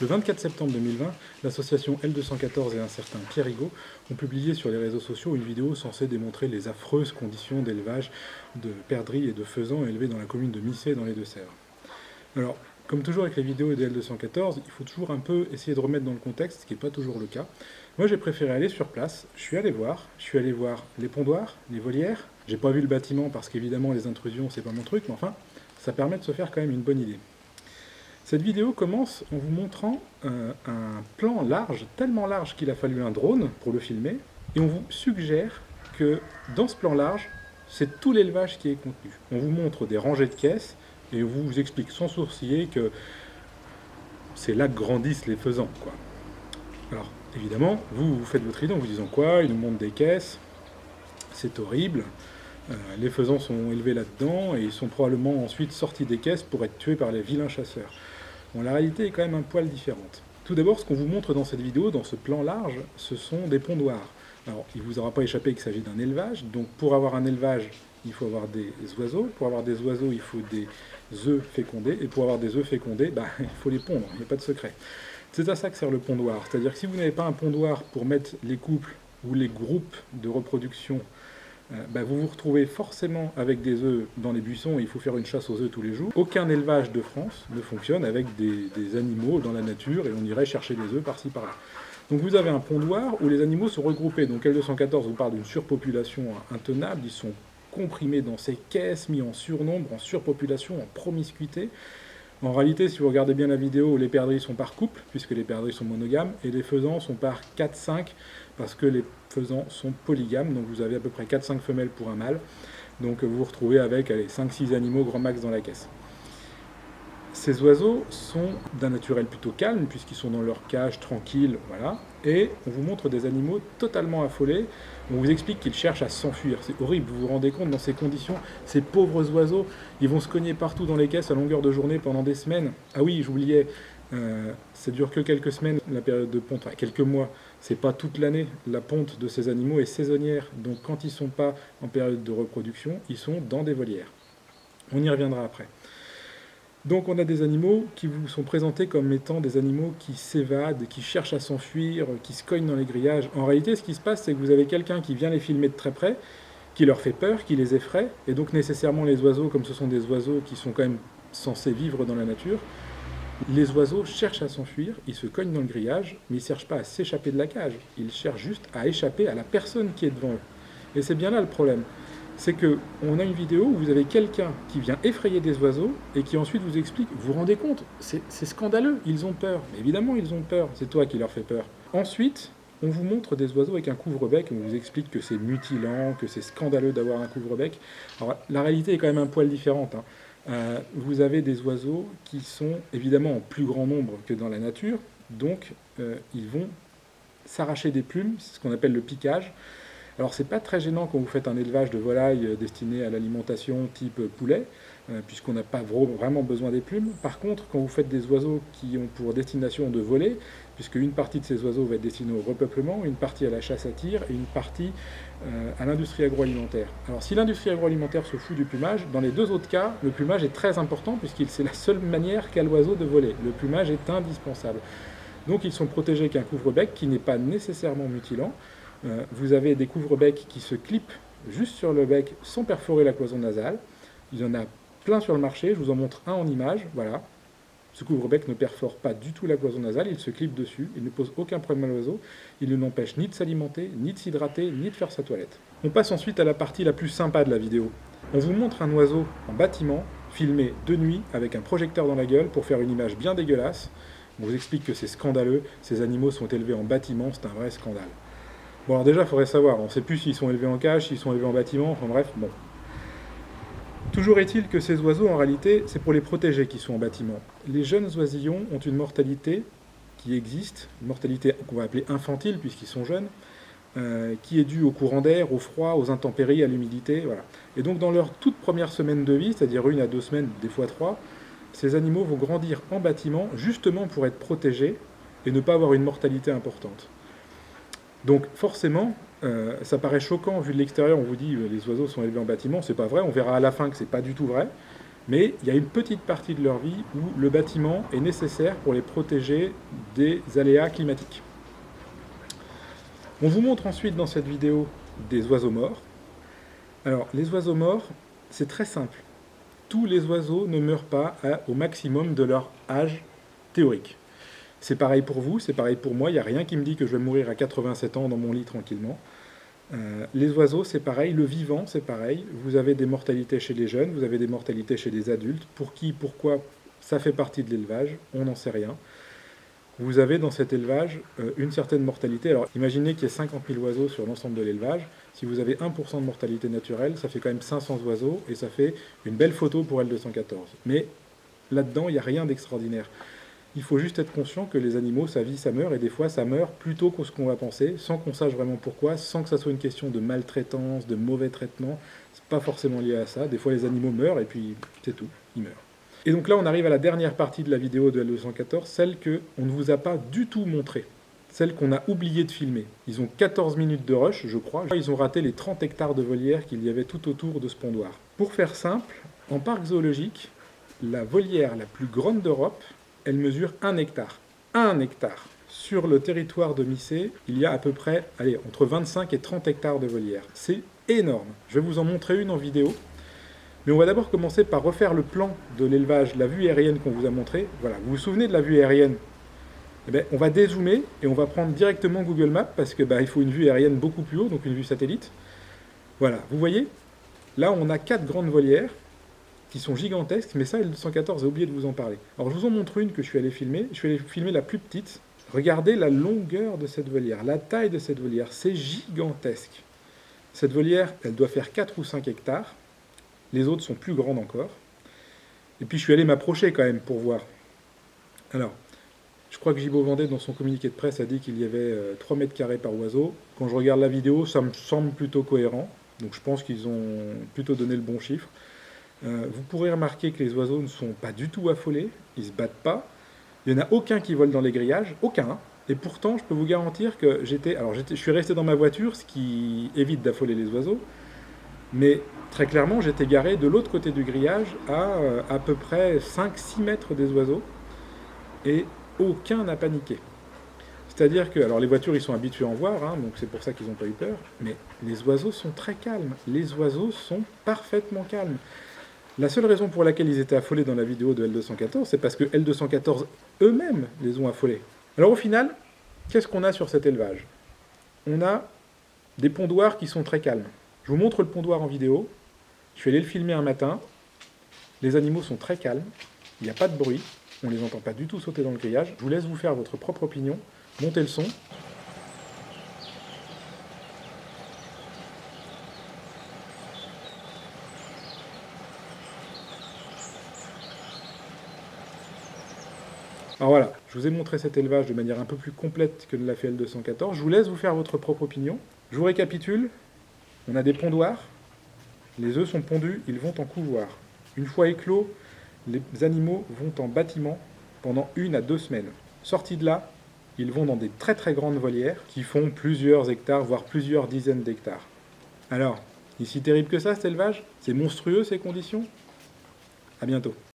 Le 24 septembre 2020, l'association L214 et un certain Pierre Rigaud ont publié sur les réseaux sociaux une vidéo censée démontrer les affreuses conditions d'élevage de perdrix et de faisans élevés dans la commune de Missé dans les Deux-Sèvres. Alors, comme toujours avec les vidéos de L214, il faut toujours un peu essayer de remettre dans le contexte, ce qui n'est pas toujours le cas. Moi, j'ai préféré aller sur place, je suis allé voir les pondoirs, les volières. J'ai pas vu le bâtiment parce qu'évidemment les intrusions, c'est pas mon truc, mais enfin, ça permet de se faire quand même une bonne idée. Cette vidéo commence en vous montrant un plan large, tellement large qu'il a fallu un drone pour le filmer, et on vous suggère que dans ce plan large, c'est tout l'élevage qui est contenu. On vous montre des rangées de caisses, et on vous explique sans sourciller que c'est là que grandissent les faisans, quoi. Alors, évidemment, vous faites votre idée en vous disant quoi? Ils nous montrent des caisses, c'est horrible, les faisans sont élevés là-dedans, et ils sont probablement ensuite sortis des caisses pour être tués par les vilains chasseurs. Bon, la réalité est quand même un poil différente. Tout d'abord, ce qu'on vous montre dans cette vidéo, dans ce plan large, ce sont des pondoirs. Alors, il ne vous aura pas échappé qu'il s'agit d'un élevage, donc pour avoir un élevage, il faut avoir des oiseaux, pour avoir des oiseaux, il faut des œufs fécondés, et pour avoir des œufs fécondés, il faut les pondre, il n'y a pas de secret. C'est à ça que sert le pondoir, c'est-à-dire que si vous n'avez pas un pondoir pour mettre les couples ou les groupes de reproduction, vous vous retrouvez forcément avec des œufs dans les buissons et il faut faire une chasse aux œufs tous les jours. Aucun élevage de France ne fonctionne avec des animaux dans la nature et on irait chercher des œufs par-ci par-là. Donc vous avez un pondoir où les animaux sont regroupés. Donc L214 vous parle d'une surpopulation intenable, ils sont comprimés dans ces caisses, mis en surnombre, en surpopulation, en promiscuité. En réalité, si vous regardez bien la vidéo, les perdrix sont par couple, puisque les perdrix sont monogames, et les faisans sont par 4-5, parce que les faisans sont polygames, donc vous avez à peu près 4-5 femelles pour un mâle, donc vous vous retrouvez avec 5-6 animaux grand max dans la caisse. Ces oiseaux sont d'un naturel plutôt calme, puisqu'ils sont dans leur cage tranquille, voilà, et on vous montre des animaux totalement affolés. On vous explique qu'ils cherchent à s'enfuir. C'est horrible, vous vous rendez compte, dans ces conditions, ces pauvres oiseaux, ils vont se cogner partout dans les caisses à longueur de journée pendant des semaines. Ah oui, j'oubliais, ça dure que quelques semaines, la période de ponte, enfin quelques mois, c'est pas toute l'année. La ponte de ces animaux est saisonnière, donc quand ils sont pas en période de reproduction, ils sont dans des volières. On y reviendra après. Donc on a des animaux qui vous sont présentés comme étant des animaux qui s'évadent, qui cherchent à s'enfuir, qui se cognent dans les grillages. En réalité, ce qui se passe, c'est que vous avez quelqu'un qui vient les filmer de très près, qui leur fait peur, qui les effraie, et donc nécessairement les oiseaux, comme ce sont des oiseaux qui sont quand même censés vivre dans la nature, les oiseaux cherchent à s'enfuir, ils se cognent dans le grillage, mais ils ne cherchent pas à s'échapper de la cage, ils cherchent juste à échapper à la personne qui est devant eux. Et c'est bien là le problème. C'est qu'on a une vidéo où vous avez quelqu'un qui vient effrayer des oiseaux et qui ensuite vous explique, vous vous rendez compte, c'est scandaleux, ils ont peur. Mais évidemment, ils ont peur, c'est toi qui leur fais peur. Ensuite, on vous montre des oiseaux avec un couvre-bec, on vous explique que c'est mutilant, que c'est scandaleux d'avoir un couvre-bec. Alors, la réalité est quand même un poil différente, hein. Vous avez des oiseaux qui sont évidemment en plus grand nombre que dans la nature, donc ils vont s'arracher des plumes, c'est ce qu'on appelle le piquage. Alors c'est pas très gênant quand vous faites un élevage de volailles destiné à l'alimentation type poulet, puisqu'on n'a pas vraiment besoin des plumes. Par contre, quand vous faites des oiseaux qui ont pour destination de voler, puisque une partie de ces oiseaux va être destinée au repeuplement, une partie à la chasse à tir et une partie à l'industrie agroalimentaire. Alors si l'industrie agroalimentaire se fout du plumage, dans les deux autres cas, le plumage est très important puisqu'il c'est la seule manière qu'a l'oiseau de voler. Le plumage est indispensable. Donc ils sont protégés avec un couvre-bec qui n'est pas nécessairement mutilant. Vous avez des couvre-becs qui se clipent juste sur le bec sans perforer la cloison nasale. Il y en a plein sur le marché, je vous en montre un en image, voilà. Ce couvre-bec ne perfore pas du tout la cloison nasale, il se clip dessus, il ne pose aucun problème à l'oiseau, il ne l'empêche ni de s'alimenter, ni de s'hydrater, ni de faire sa toilette. On passe ensuite à la partie la plus sympa de la vidéo. On vous montre un oiseau en bâtiment, filmé de nuit, avec un projecteur dans la gueule pour faire une image bien dégueulasse. On vous explique que c'est scandaleux, ces animaux sont élevés en bâtiment, c'est un vrai scandale. Bon, alors déjà, il faudrait savoir, on ne sait plus s'ils sont élevés en cage, s'ils sont élevés en bâtiment, enfin bref, bon. Toujours est-il que ces oiseaux, en réalité, c'est pour les protéger qu'ils sont en bâtiment. Les jeunes oisillons ont une mortalité qui existe, une mortalité qu'on va appeler infantile, puisqu'ils sont jeunes, qui est due au courant d'air, au froid, aux intempéries, à l'humidité, voilà. Et donc, dans leur toute première semaine de vie, c'est-à-dire 1 à 2 semaines, des fois 3, ces animaux vont grandir en bâtiment, justement pour être protégés et ne pas avoir une mortalité importante. Donc forcément, ça paraît choquant vu de l'extérieur, on vous dit les oiseaux sont élevés en bâtiment, c'est pas vrai, on verra à la fin que c'est pas du tout vrai. Mais il y a une petite partie de leur vie où le bâtiment est nécessaire pour les protéger des aléas climatiques. On vous montre ensuite dans cette vidéo des oiseaux morts. Alors, les oiseaux morts, c'est très simple. Tous les oiseaux ne meurent pas au maximum de leur âge théorique. C'est pareil pour vous, c'est pareil pour moi, il n'y a rien qui me dit que je vais mourir à 87 ans dans mon lit tranquillement. Les oiseaux, c'est pareil, le vivant, c'est pareil. Vous avez des mortalités chez les jeunes, vous avez des mortalités chez les adultes. Pour qui, pourquoi, ça fait partie de l'élevage, on n'en sait rien. Vous avez dans cet élevage une certaine mortalité. Alors imaginez qu'il y ait 50 000 oiseaux sur l'ensemble de l'élevage. Si vous avez 1% de mortalité naturelle, ça fait quand même 500 oiseaux et ça fait une belle photo pour L214. Mais là-dedans, il n'y a rien d'extraordinaire. Il faut juste être conscient que les animaux, ça vit, ça meurt, et des fois ça meurt plus tôt que ce qu'on va penser, sans qu'on sache vraiment pourquoi, sans que ça soit une question de maltraitance, de mauvais traitement. C'est pas forcément lié à ça. Des fois les animaux meurent et puis c'est tout, ils meurent. Et donc là, on arrive à la dernière partie de la vidéo de L214, celle qu'on ne vous a pas du tout montrée, celle qu'on a oublié de filmer. Ils ont 14 minutes de rush, je crois. Ils ont raté les 30 hectares de volière qu'il y avait tout autour de ce pondoir. Pour faire simple, en parc zoologique, la volière la plus grande d'Europe, elle mesure 1 hectare. 1 hectare. Sur le territoire de Missé, il y a à peu près, entre 25 et 30 hectares de volière. C'est énorme. Je vais vous en montrer une en vidéo. Mais on va d'abord commencer par refaire le plan de l'élevage, la vue aérienne qu'on vous a montrée. Voilà, vous vous souvenez de la vue aérienne? Eh bien, on va dézoomer et on va prendre directement Google Maps parce que il faut une vue aérienne beaucoup plus haut, donc une vue satellite. Voilà, vous voyez? Là, on a 4 grandes volières qui sont gigantesques, mais ça, L214, j'ai oublié de vous en parler. Alors, je vous en montre une que je suis allé filmer. Je suis allé filmer la plus petite. Regardez la longueur de cette volière, la taille de cette volière, c'est gigantesque. Cette volière, elle doit faire 4 ou 5 hectares. Les autres sont plus grandes encore. Et puis je suis allé m'approcher quand même pour voir. Alors, je crois que Gibault Vendée, dans son communiqué de presse, a dit qu'il y avait 3 mètres carrés par oiseau. Quand je regarde la vidéo, ça me semble plutôt cohérent. Donc je pense qu'ils ont plutôt donné le bon chiffre. Vous pourrez remarquer que les oiseaux ne sont pas du tout affolés. Ils ne se battent pas. Il n'y en a aucun qui vole dans les grillages. Aucun. Et pourtant, je peux vous garantir que je suis resté dans ma voiture, ce qui évite d'affoler les oiseaux. Mais très clairement, j'étais garé de l'autre côté du grillage à peu près 5-6 mètres des oiseaux et aucun n'a paniqué. C'est-à-dire que, alors les voitures, ils sont habitués à en voir, hein, donc c'est pour ça qu'ils n'ont pas eu peur, mais les oiseaux sont très calmes. Les oiseaux sont parfaitement calmes. La seule raison pour laquelle ils étaient affolés dans la vidéo de L214, c'est parce que L214 eux-mêmes les ont affolés. Alors au final, qu'est-ce qu'on a sur cet élevage? On a des pondoirs qui sont très calmes. Je vous montre le pondoir en vidéo. Je suis allé le filmer un matin. Les animaux sont très calmes. Il n'y a pas de bruit. On ne les entend pas du tout sauter dans le grillage. Je vous laisse vous faire votre propre opinion. Montez le son. Alors voilà, je vous ai montré cet élevage de manière un peu plus complète que ne l'a fait L214. Je vous laisse vous faire votre propre opinion. Je vous récapitule. On a des pondoirs. Les œufs sont pondus, ils vont en couvoir. Une fois éclos, les animaux vont en bâtiment pendant 1 à 2 semaines. Sortis de là, ils vont dans des très très grandes volières qui font plusieurs hectares, voire plusieurs dizaines d'hectares. Alors, est-ce si terrible que ça cet élevage? C'est monstrueux ces conditions? À bientôt.